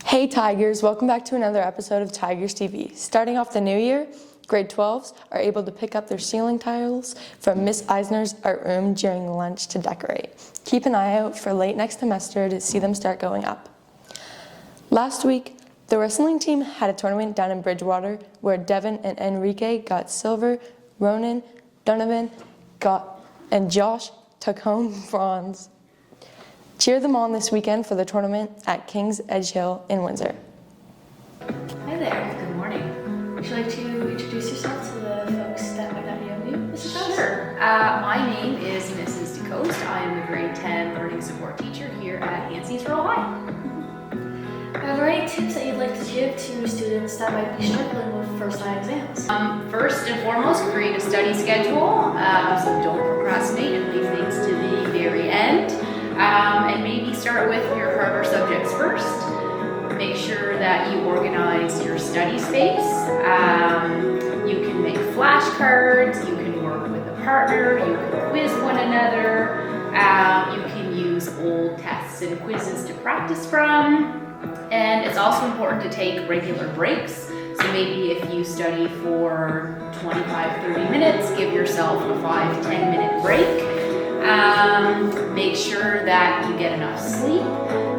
Hey Tigers, welcome back to another episode of Tigers TV. Starting off the new year, grade 12s are able to pick up their ceiling tiles from Miss Eisner's art room during lunch to decorate. Keep an eye out for late next semester to see them start going up. Last week, the wrestling team had a tournament down in Bridgewater where Devin and Enrique got silver, Ronan, Donovan and Josh took home bronze. Cheer them on this weekend for the tournament at King's Edge Hill in Windsor. Hi there, good morning. Would you like to introduce yourself to the folks that might not know you, Mrs. Coast? Sure. My name is Mrs. DeCoste. I am the grade 10 learning support teacher here at Hanseys Rural High. Are there any tips that you'd like to give to students that might be struggling with first-time exams? First and foremost, create a study schedule, so don't procrastinate and leave things to the very end. And maybe start with your harder subjects first. Make sure that you organize your study space. You can make flashcards, you can work with a partner, you can quiz one another, you can use old tests and quizzes to practice from. And it's also important to take regular breaks. So maybe if you study for 25-30 minutes, give yourself a 5-10 minute break. Make sure that you get enough sleep,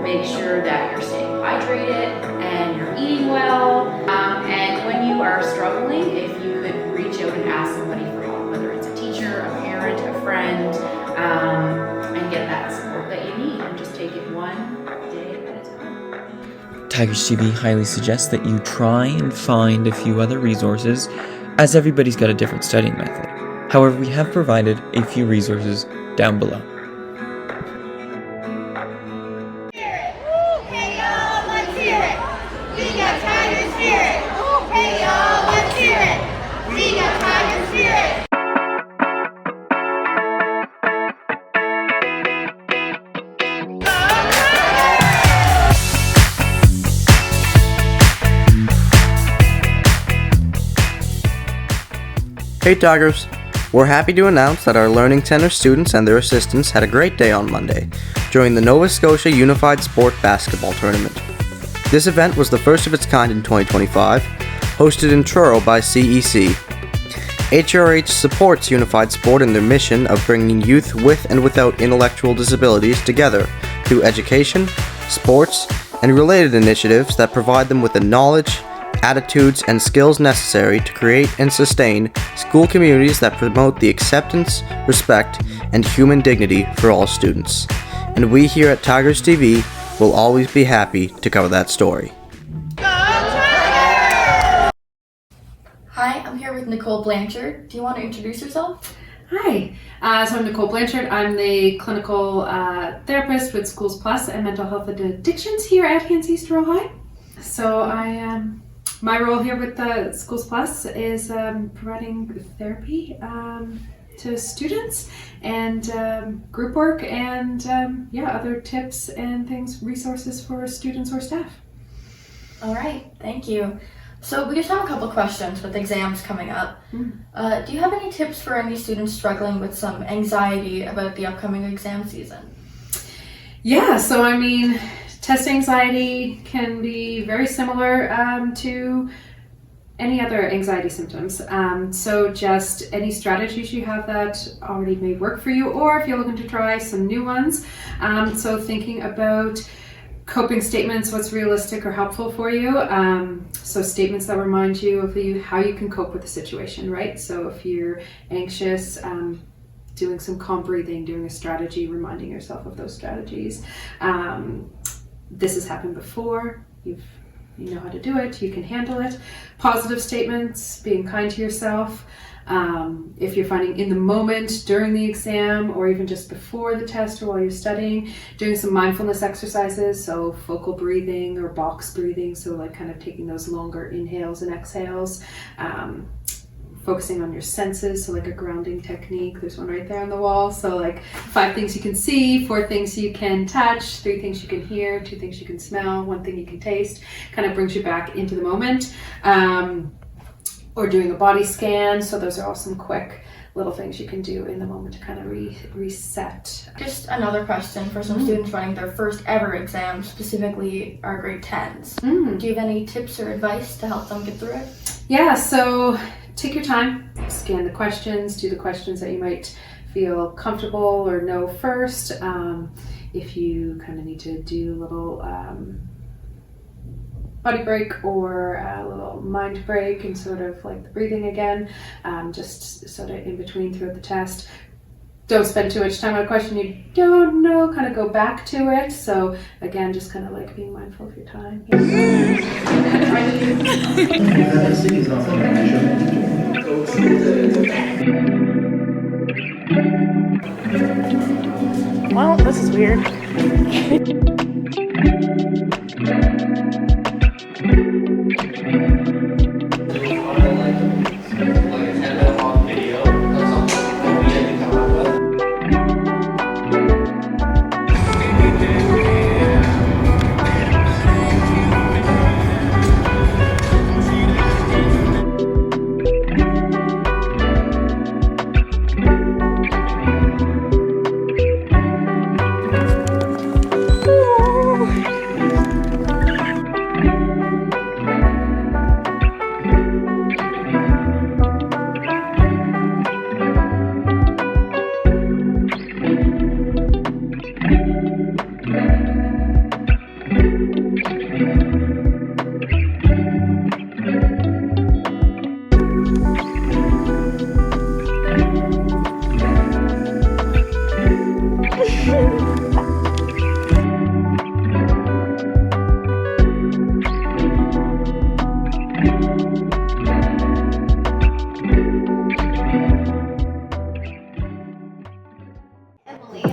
make sure that you're staying hydrated and you're eating well, and when you are struggling, if you could reach out and ask somebody for help, whether it's a teacher, a parent, a friend, and get that support that you need, and just take it one day at a time. Tigers TV highly suggests that you try and find a few other resources, as everybody's got a different studying method. However, we have provided a few resources down below. Hey Tigers! We're happy to announce that our Learning Center students and their assistants had a great day on Monday during the Nova Scotia Unified Sport Basketball Tournament. This event was the first of its kind in 2025, hosted in Truro by CEC. HRH supports Unified Sport in their mission of bringing youth with and without intellectual disabilities together through education, sports, and related initiatives that provide them with the knowledge, attitudes, and skills necessary to create and sustain school communities that promote the acceptance, respect, and human dignity for all students. And we here at Tigers TV will always be happy to cover that story. Hi, I'm here with Nicole Blanchard. Do you want to introduce yourself? Hi, so I'm Nicole Blanchard. I'm the clinical therapist with Schools Plus and Mental Health and Addictions here at Hanseys Rural High. So my role here with the Schools Plus is providing therapy to students and group work and other tips and things, resources for students or staff. All right, thank you. So we just have a couple questions with exams coming up. Do you have any tips for any students struggling with some anxiety about the upcoming exam season? Yeah, so I mean, test anxiety can be very similar to any other anxiety symptoms. So just any strategies you have that already may work for you, or if you're looking to try some new ones. So thinking about coping statements, what's realistic or helpful for you. So statements that remind you of how you can cope with the situation, right? So if you're anxious, doing some calm breathing, doing a strategy, reminding yourself of those strategies. This has happened before, you know how to do it, you can handle it. Positive statements, being kind to yourself. If you're finding in the moment during the exam or even just before the test or while you're studying, doing some mindfulness exercises, so focal breathing or box breathing, so like kind of taking those longer inhales and exhales. Focusing on your senses, so like a grounding technique. There's one right there on the wall. So like 5 things you can see, 4 things you can touch, 3 things you can hear, 2 things you can smell, 1 thing you can taste. Kind of brings you back into the moment. Or doing a body scan. So those are all some quick little things you can do in the moment to kind of reset. Just another question for some students running their first ever exam, specifically our grade 10s. Do you have any tips or advice to help them get through it? Yeah, so take your time, scan the questions, do the questions that you might feel comfortable or know first. If you kind of need to do a little body break or a little mind break and sort of like the breathing again, just sort of in between throughout the test. Don't spend too much time on a question you don't know, kind of go back to it. So again, just kind of like being mindful of your time. Well, this is weird.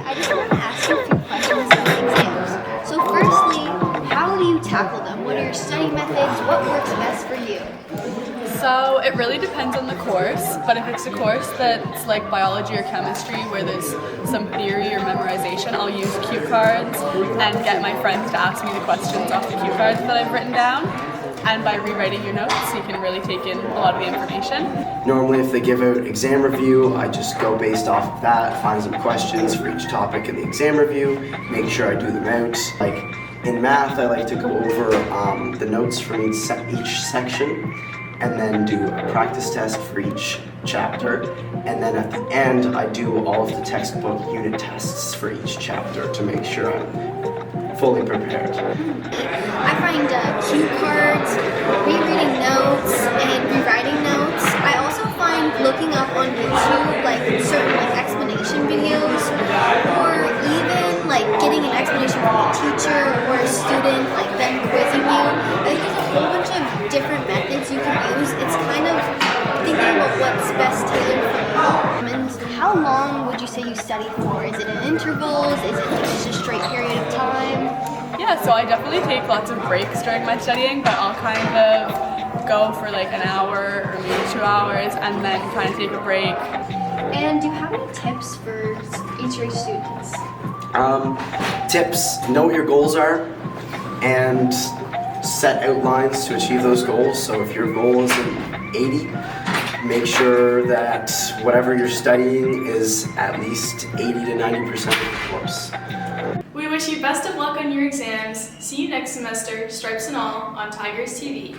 I just want to ask you a few questions about exams. So firstly, how do you tackle them? What are your study methods? What works best for you? So it really depends on the course, but if it's a course that's like biology or chemistry where there's some theory or memorization, I'll use cue cards and get my friends to ask me the questions off the cue cards that I've written down. And by rewriting your notes, you can really take in a lot of the information. Normally, if they give out exam review, I just go based off of that, find some questions for each topic in the exam review, make sure I do them out. Like in math, I like to go over the notes from each section, and then do a practice test for each chapter. And then at the end, I do all of the textbook unit tests for each chapter to make sure I'm fully prepared. I find cue cards, rereading notes, and rewriting notes. I also find looking up on YouTube like certain explanation videos, or even like getting an explanation from a teacher or a student, like them quizzing you. I think there's a whole bunch of different methods you can use. It's kind of thinking about what's best tailored for you. And how long would you say you study for? Is it in intervals? Is it like just a straight period of time? Yeah, so I definitely take lots of breaks during my studying, but I'll kind of go for like an hour or maybe 2 hours and then kind of take a break. And do you have any tips for each of your students? Tips: know what your goals are and set outlines to achieve those goals. So if your goal is an 80, make sure that whatever you're studying is at least 80 to 90% of the course. We wish you best of luck on your exams. See you next semester, stripes and all, on Tigers TV.